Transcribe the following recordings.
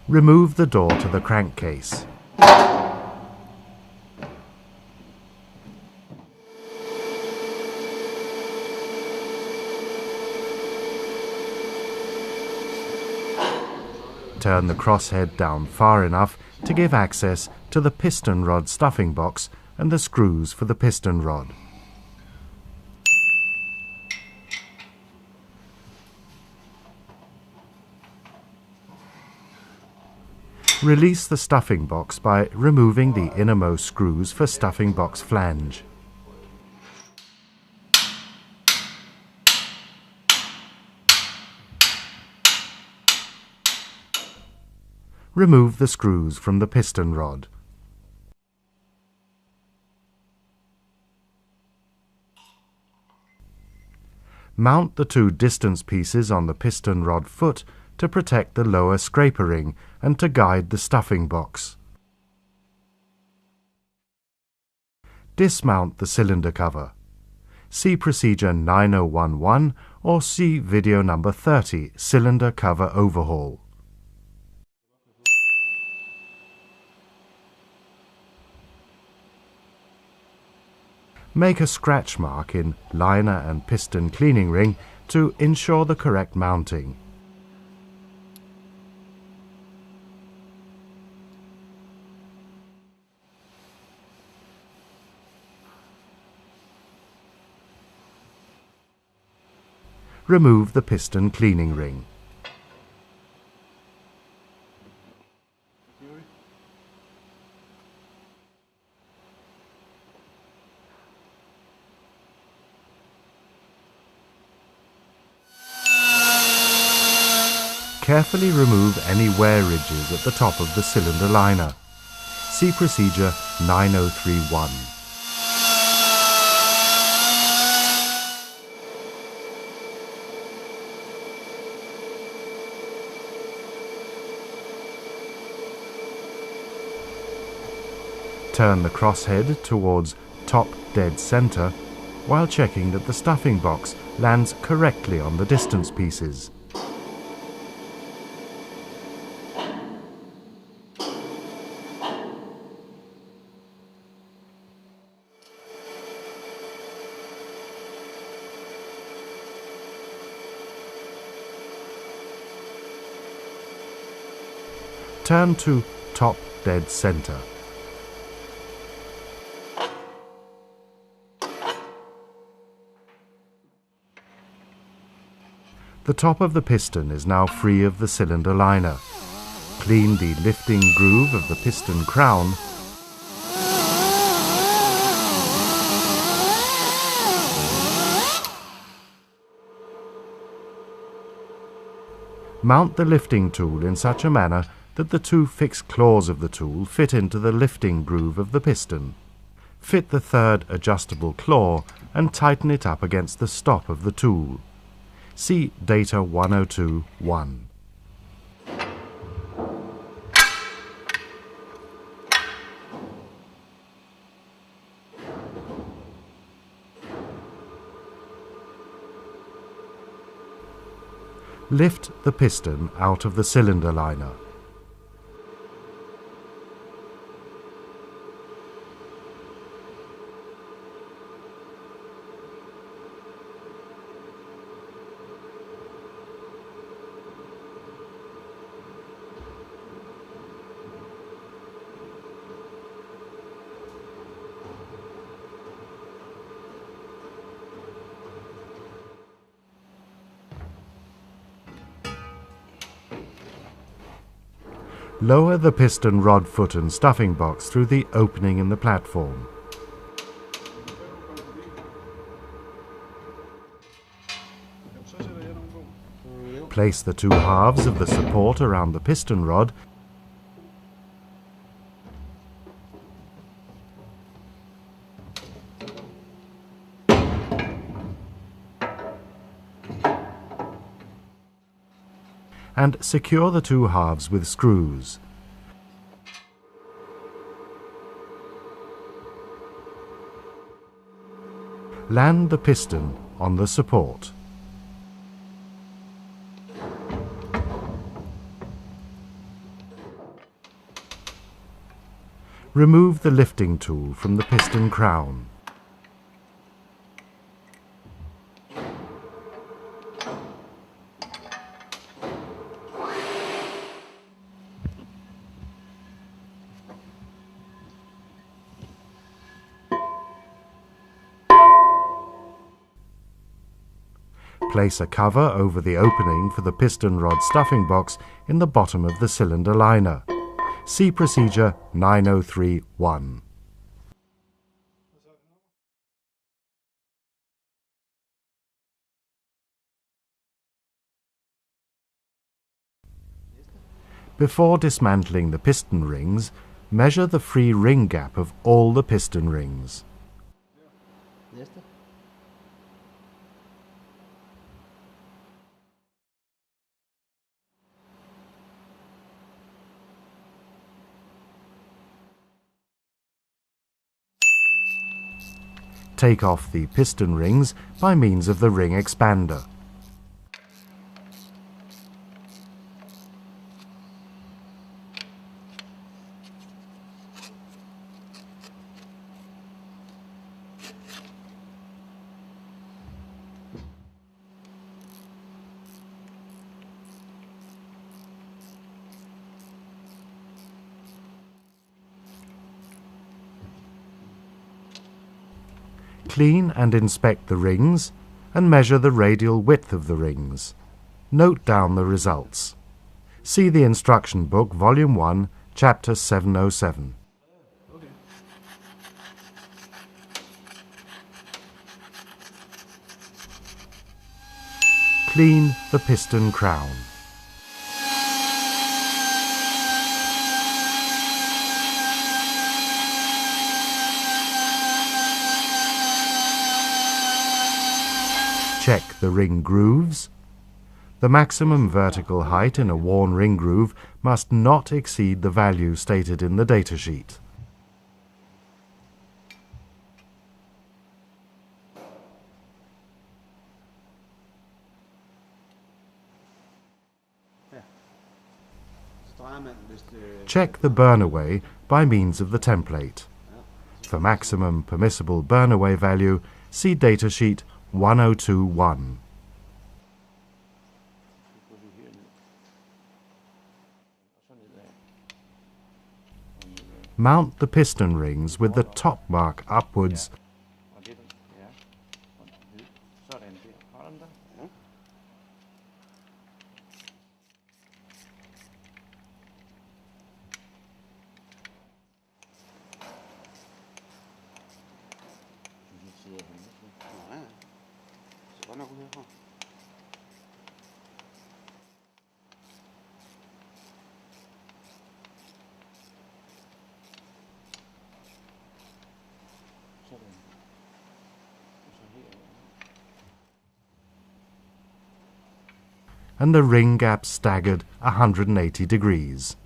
Remove the door to the crankcase. Turn the crosshead down far enough to give access to the piston rod stuffing box and the screws for the piston rod. Release the stuffing box by removing the innermost screws for stuffing box flange. Remove the screws from the piston rod. Mount the two distance pieces on the piston rod foot to protect the lower scraper ring and to guide the stuffing box. Dismount the cylinder cover. See procedure 9011 or see video number 30, cylinder cover overhaul. Make a scratch mark in liner and piston cleaning ring to ensure the correct mounting. Remove the piston cleaning ring. Carefully remove any wear ridges at the top of the cylinder liner. See procedure 9031. Turn the crosshead towards top dead center while checking that the stuffing box lands correctly on the distance pieces. Turn to top dead center. The top of the piston is now free of the cylinder liner. Clean the lifting groove of the piston crown . Mount the lifting tool in such a manner that the two fixed claws of the tool fit into the lifting groove of the piston. Fit the third adjustable claw and tighten it up against the stop of the tool. See Data 102.1. Lift the piston out of the cylinder liner. Lower the piston rod foot and stuffing box through the opening in the platform. Place the two halves of the support around the piston rod and secure the two halves with screws. Land the piston on the support. Remove the lifting tool from the piston crown. Place a cover over the opening for the piston rod stuffing box in the bottom of the cylinder liner. See procedure 9031. Before dismantling the piston rings, measure the free ring gap of all the piston rings. Take off the piston rings by means of the ring expander. Clean and inspect the rings and measure the radial width of the rings. Note down the results. See the instruction book, Volume 1, Chapter 707. Clean the piston crown. Check the ring grooves. The maximum vertical height in a worn ring groove must not exceed the value stated in the datasheet. Check the burn away by means of the template. For maximum permissible burn away value, see datasheet 1021. Mount the piston rings with the top mark upwards . And the ring gap staggered 180 degrees.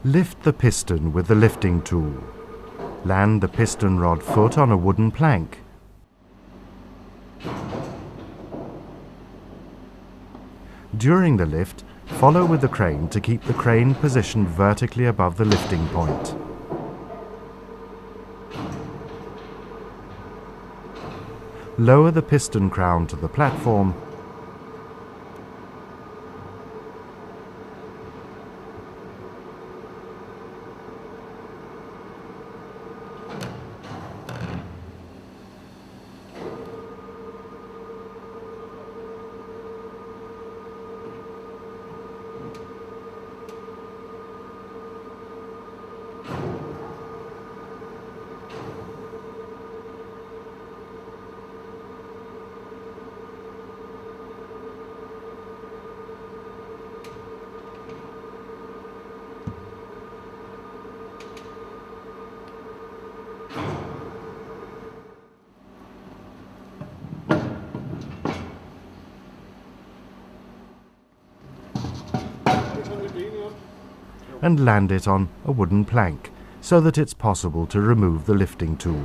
Lift the piston with the lifting tool. Land the piston rod foot on a wooden plank. During the lift, follow with the crane to keep the crane positioned vertically above the lifting point. Lower the piston crown to the platform . and land it on a wooden plank so that it's possible to remove the lifting tool.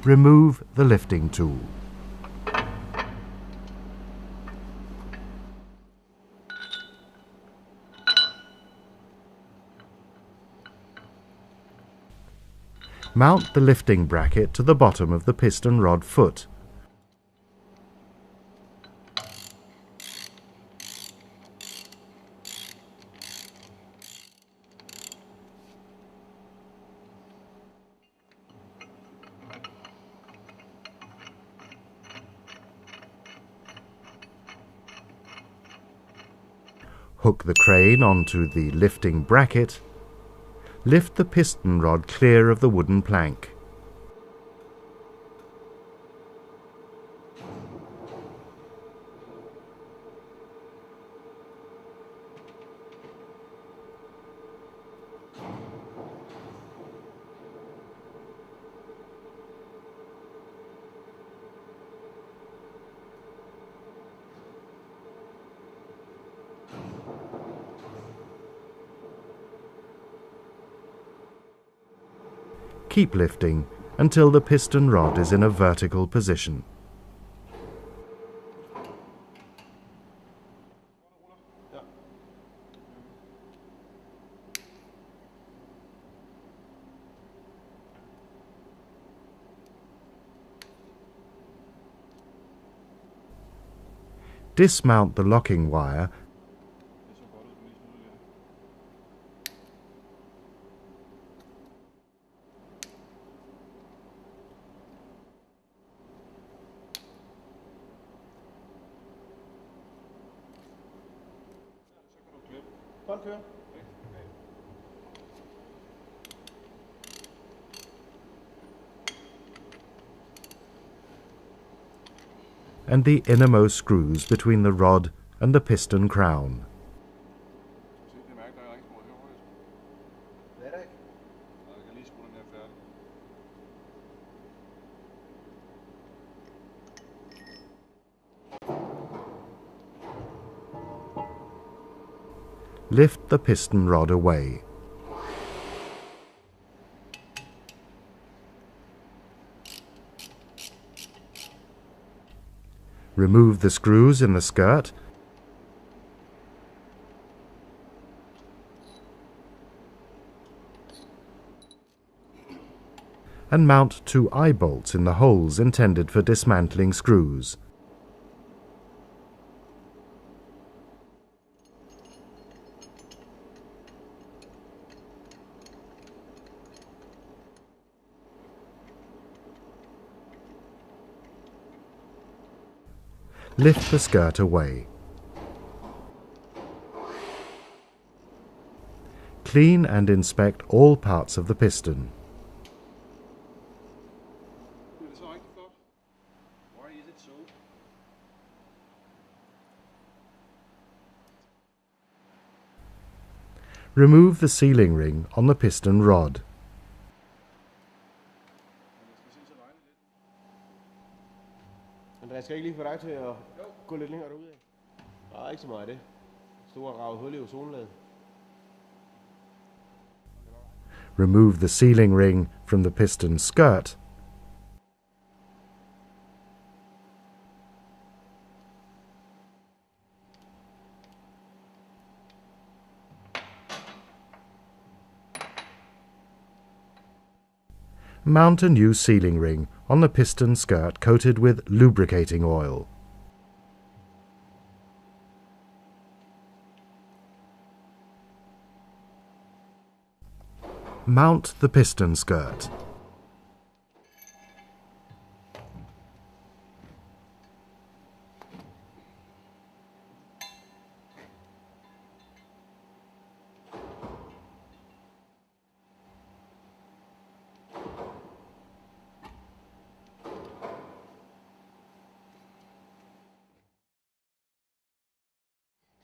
Remove the lifting tool. Mount the lifting bracket to the bottom of the piston rod foot. Hook the crane onto the lifting bracket. Lift the piston rod clear of the wooden plank. Keep lifting until the piston rod is in a vertical position. Dismount the locking wire and the innermost screws between the rod and the piston crown. Lift the piston rod away. Remove the screws in the skirt and mount 2 eye bolts in the holes intended for dismantling screws. Lift the skirt away. Clean and inspect all parts of the piston. Remove the sealing ring on the piston rod. Jeg skal ikke lige få dig til at gå lidt længere derud af. Nej, ikke så meget af det. Store rave hul i ozonlaget. Remove the sealing ring from the piston skirt. Mount a new sealing ring on the piston skirt coated with lubricating oil. Mount the piston skirt.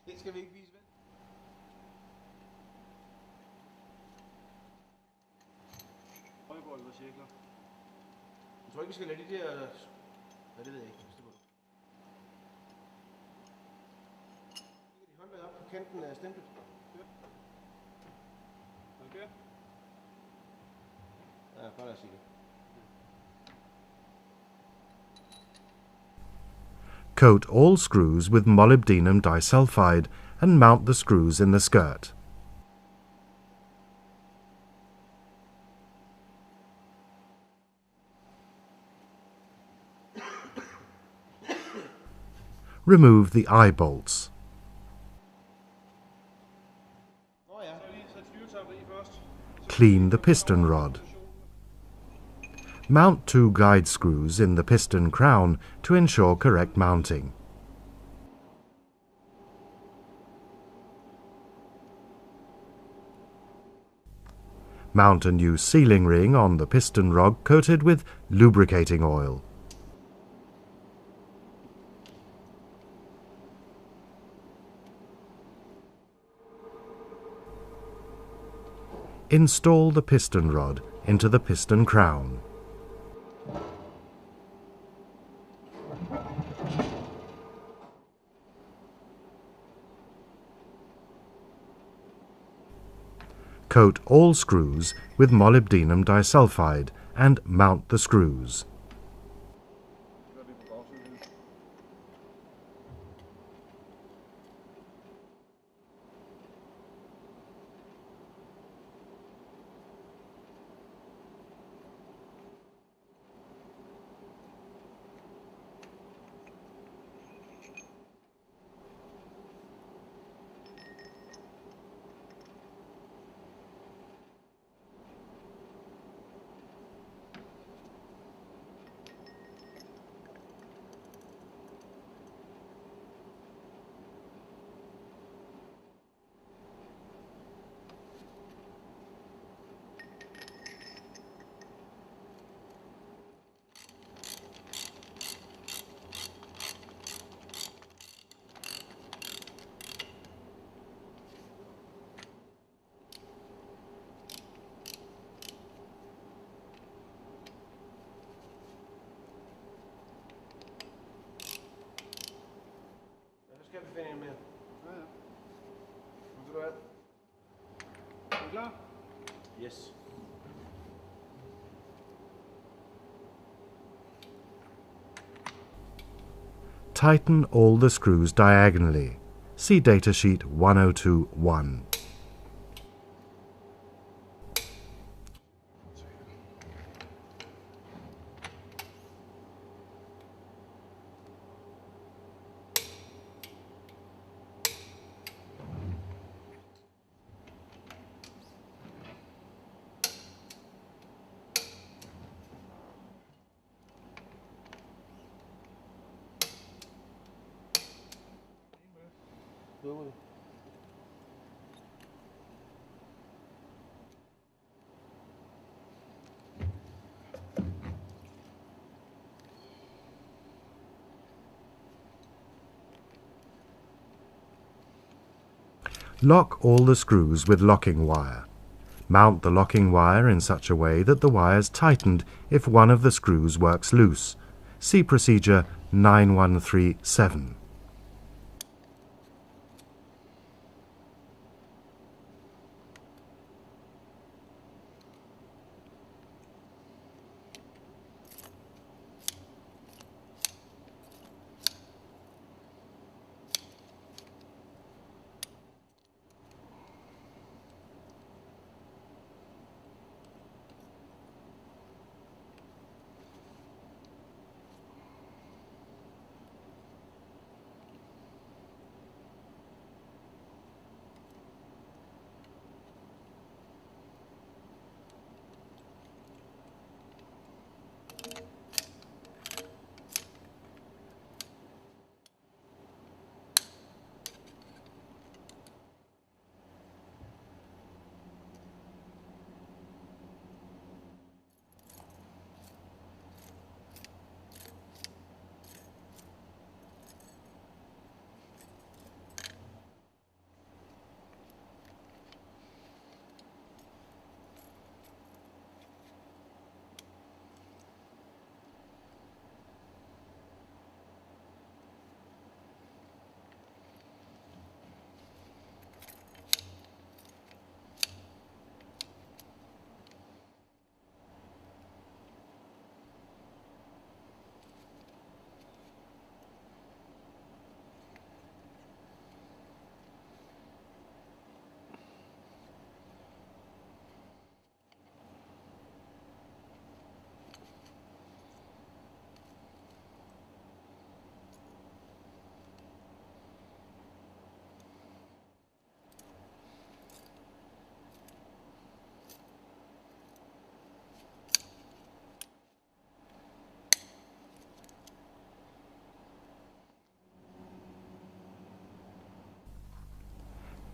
Det skal vi ikke vise, vel? Højboldet cirkler. Jeg tror ikke, vi skal lade de der... Ja, det ved jeg ikke. Det må du. Lægger de håndlaget op på kanten af stemplet. Okay. Ja, bare lad os sige det. Coat all screws with molybdenum disulfide and mount the screws in the skirt. Remove the eye bolts. Clean the piston rod. Mount 2 guide screws in the piston crown to ensure correct mounting. Mount a new sealing ring on the piston rod coated with lubricating oil. Install the piston rod into the piston crown. Coat all screws with molybdenum disulfide and mount the screws. Skal vi finde en mere? Ja, ja. Vil du have? Er du klar? Yes. Tighten all the screws diagonally. See datasheet 1021. Lock all the screws with locking wire. Mount the locking wire in such a way that the wire is tightened if one of the screws works loose. See procedure 9137.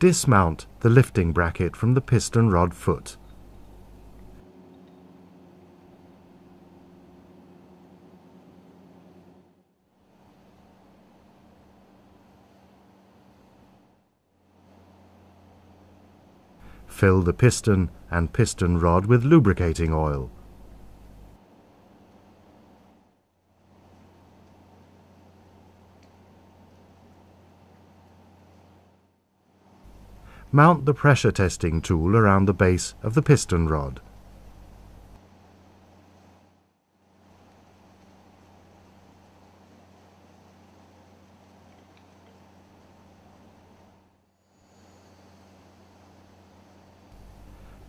Dismount the lifting bracket from the piston rod foot. Fill the piston and piston rod with lubricating oil. Mount the pressure testing tool around the base of the piston rod.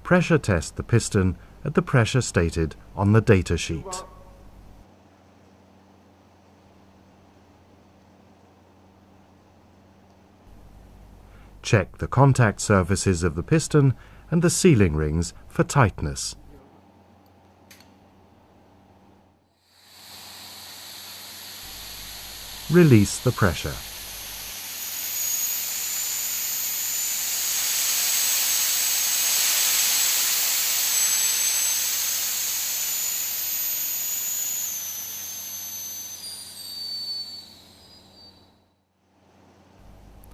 Pressure test the piston at the pressure stated on the data sheet. Check the contact surfaces of the piston and the sealing rings for tightness. Release the pressure.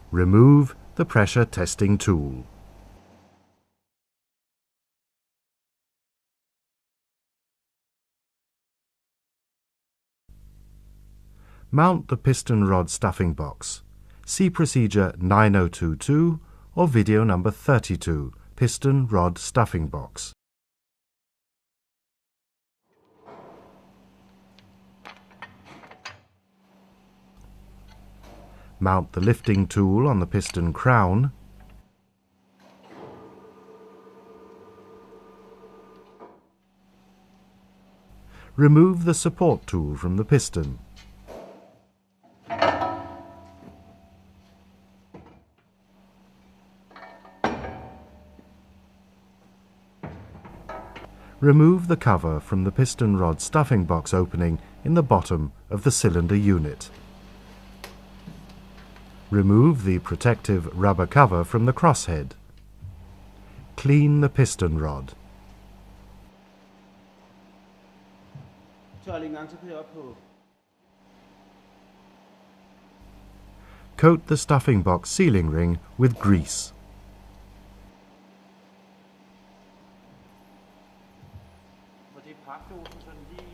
Remove the pressure testing tool. Mount the piston rod stuffing box. See procedure 9022 or video number 32, piston rod stuffing box. Mount the lifting tool on the piston crown. Remove the support tool from the piston. Remove the cover from the piston rod stuffing box opening in the bottom of the cylinder unit. Remove the protective rubber cover from the crosshead. Clean the piston rod. Coat the stuffing box sealing ring with grease.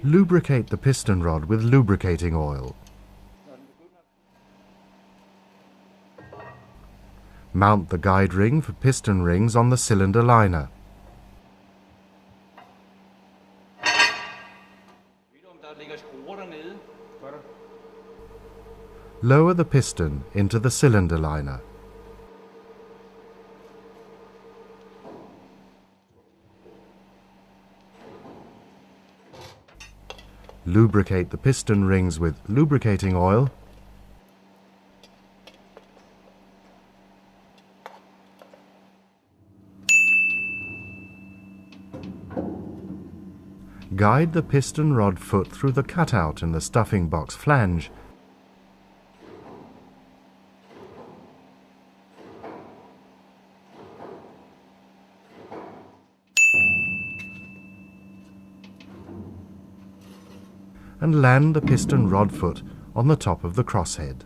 Lubricate the piston rod with lubricating oil. Mount the guide ring for piston rings on the cylinder liner. Lower the piston into the cylinder liner. Lubricate the piston rings with lubricating oil. Guide the piston rod foot through the cutout in the stuffing box flange. And land the piston rod foot on the top of the crosshead.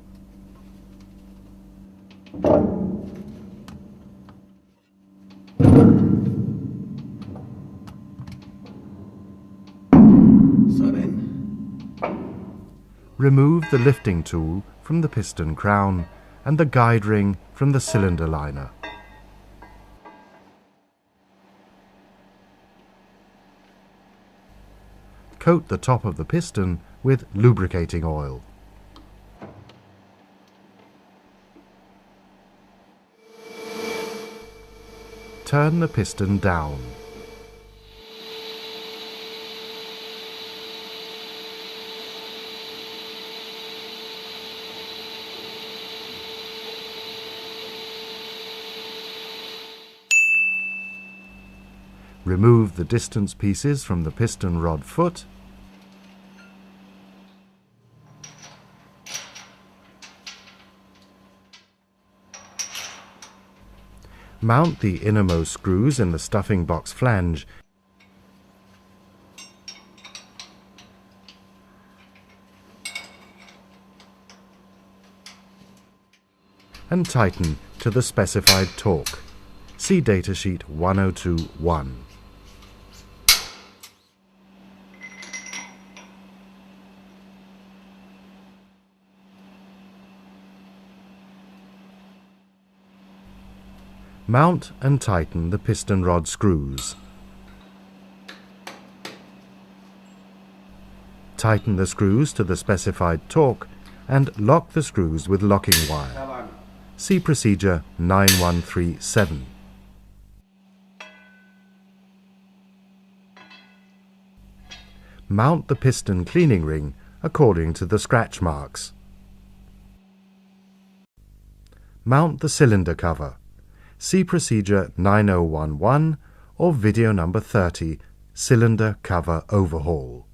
Remove the lifting tool from the piston crown and the guide ring from the cylinder liner. Coat the top of the piston with lubricating oil. Turn the piston down. Remove the distance pieces from the piston rod foot. Mount the innermost screws in the stuffing box flange and tighten to the specified torque. See datasheet 1021. Mount and tighten the piston rod screws. Tighten the screws to the specified torque and lock the screws with locking wire. See procedure 9137. Mount the piston cleaning ring according to the scratch marks. Mount the cylinder cover. See procedure 9011 or video number 30, cylinder cover overhaul.